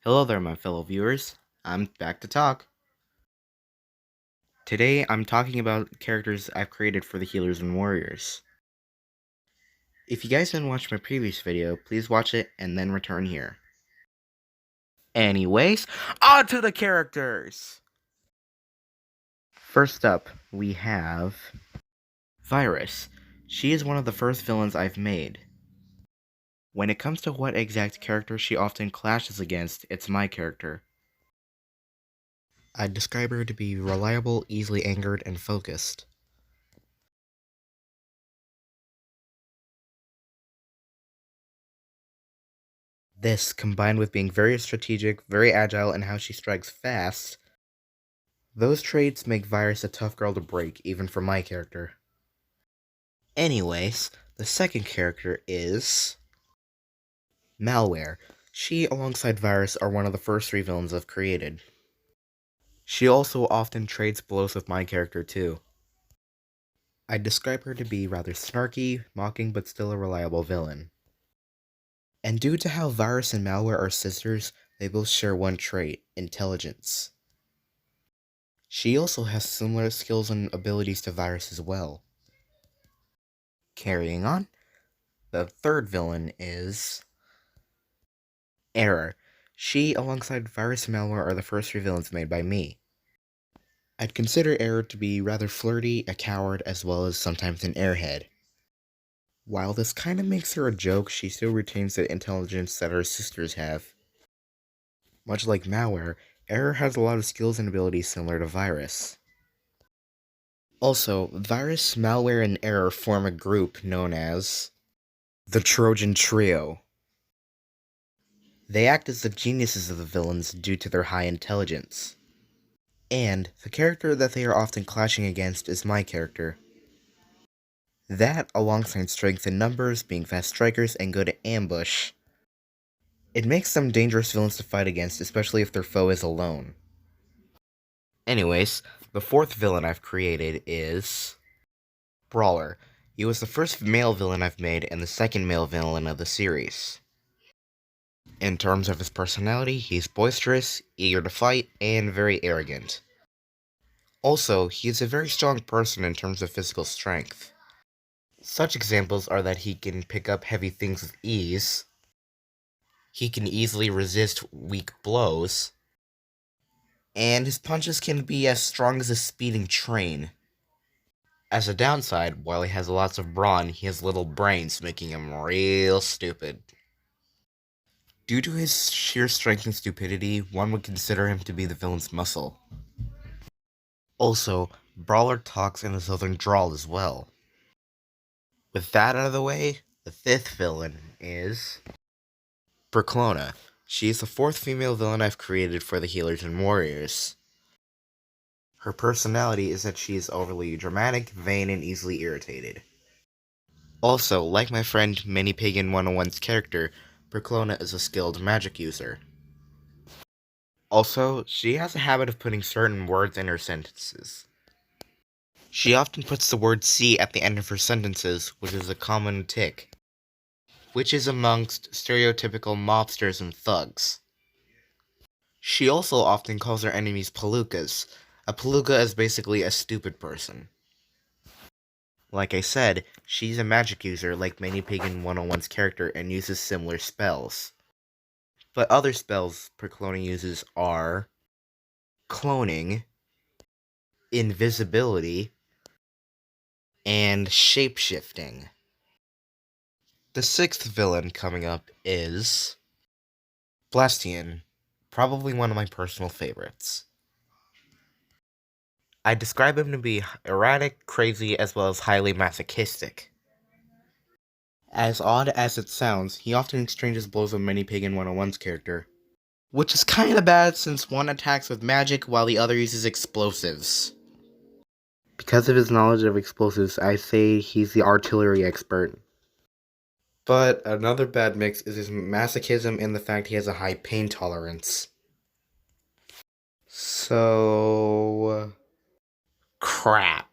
Hello there, my fellow viewers. I'm back to talk. Today, I'm talking about characters I've created for the Healers and Warriors. If you guys didn't watch my previous video, please watch it and then return here. Anyways, on to the characters! First up, we have Virus. She is one of the first villains I've made. When it comes to what exact character she often clashes against, it's my character. I'd describe her to be reliable, easily angered, and focused. This, combined with being very strategic, very agile, and how she strikes fast, those traits make Virus a tough girl to break, even for my character. Anyways, the second character is Malware. She, alongside Virus, are one of the first three villains I've created. She also often trades blows with my character, too. I'd describe her to be rather snarky, mocking, but still a reliable villain. And due to how Virus and Malware are sisters, they both share one trait, intelligence. She also has similar skills and abilities to Virus as well. Carrying on, the third villain is Error. She, alongside Virus and Malware, are the first three villains made by me. I'd consider Error to be rather flirty, a coward, as well as sometimes an airhead. While this kinda makes her a joke, she still retains the intelligence that her sisters have. Much like Malware, Error has a lot of skills and abilities similar to Virus. Also, Virus, Malware, and Error form a group known as the Trojan Trio. They act as the geniuses of the villains due to their high intelligence. And the character that they are often clashing against is my character. That, alongside strength in numbers, being fast strikers, and good at ambush, it makes them dangerous villains to fight against, especially if their foe is alone. Anyways, the fourth villain I've created is Brawler. He was the first male villain I've made and the second male villain of the series. In terms of his personality, he's boisterous, eager to fight, and very arrogant. Also, he is a very strong person in terms of physical strength. Such examples are that he can pick up heavy things with ease, he can easily resist weak blows, and his punches can be as strong as a speeding train. As a downside, while he has lots of brawn, he has little brains, making him real stupid. Due to his sheer strength and stupidity, one would consider him to be the villain's muscle. Also, Brawler talks in a southern drawl as well. With that out of the way, the fifth villain is Berk Lona. She is the fourth female villain I've created for the Healers and Warriors. Her personality is that she is overly dramatic, vain, and easily irritated. Also, like my friend Mini Pig in 101's character, Berk Lona is a skilled magic user. Also, she has a habit of putting certain words in her sentences. She often puts the word "C" at the end of her sentences, which is a common tic, which is amongst stereotypical mobsters and thugs. She also often calls her enemies palookas. A palooka is basically a stupid person. Like I said, she's a magic user like Mini Pig in 101's character and uses similar spells. But other spells Berk Lona uses are cloning, invisibility, and shapeshifting. The sixth villain coming up is Blastian, probably one of my personal favorites. I describe him to be erratic, crazy, as well as highly masochistic. As odd as it sounds, he often exchanges blows with Mini Pig in 101's character, which is kinda bad since one attacks with magic while the other uses explosives. Because of his knowledge of explosives, I say he's the artillery expert. But another bad mix is his masochism and the fact he has a high pain tolerance. So... crap.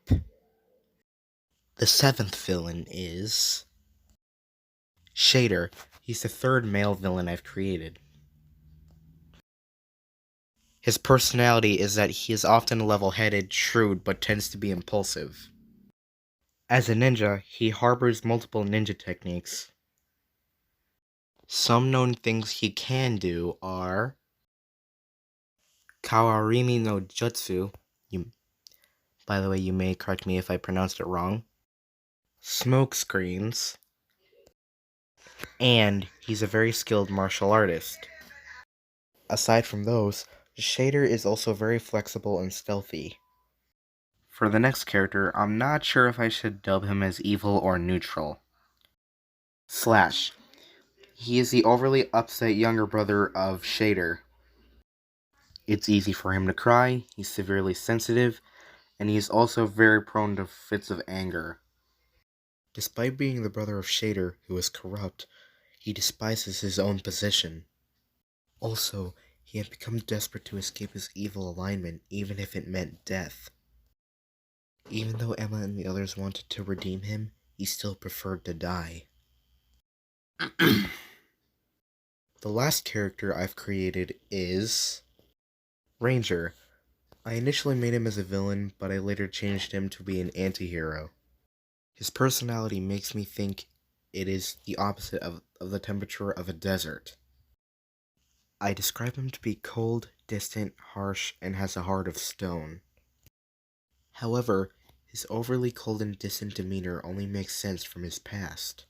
The seventh villain is Shader. He's the third male villain I've created. His personality is that he is often level-headed, shrewd, but tends to be impulsive. As a ninja, he harbors multiple ninja techniques. Some known things he can do are Kawarimi no Jutsu. By the way, you may correct me if I pronounced it wrong. Smoke screens. And he's a very skilled martial artist. Aside from those, Shader is also very flexible and stealthy. For the next character, I'm not sure if I should dub him as evil or neutral. Slash. He is the overly upset younger brother of Shader. It's easy for him to cry, he's severely sensitive, and he is also very prone to fits of anger. Despite being the brother of Shader, who is corrupt, he despises his own position. Also, he had become desperate to escape his evil alignment, even if it meant death. Even though Emma and the others wanted to redeem him, he still preferred to die. The last character I've created is Ranger. I initially made him as a villain, but I later changed him to be an anti-hero. His personality makes me think it is the opposite of the temperature of a desert. I describe him to be cold, distant, harsh, and has a heart of stone. However, his overly cold and distant demeanor only makes sense from his past.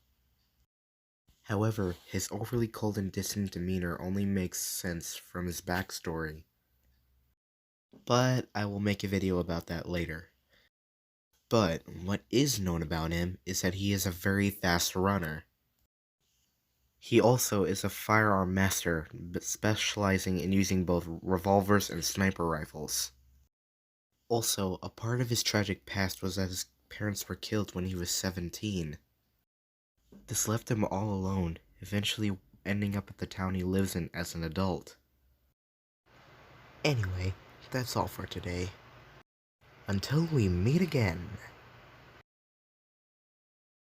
Backstory. But I will make a video about that later. But what is known about him is that he is a very fast runner. He also is a firearm master, specializing in using both revolvers and sniper rifles. Also, a part of his tragic past was that his parents were killed when he was 17. This left him all alone, eventually ending up at the town he lives in as an adult. Anyway, that's all for today. Until we meet again.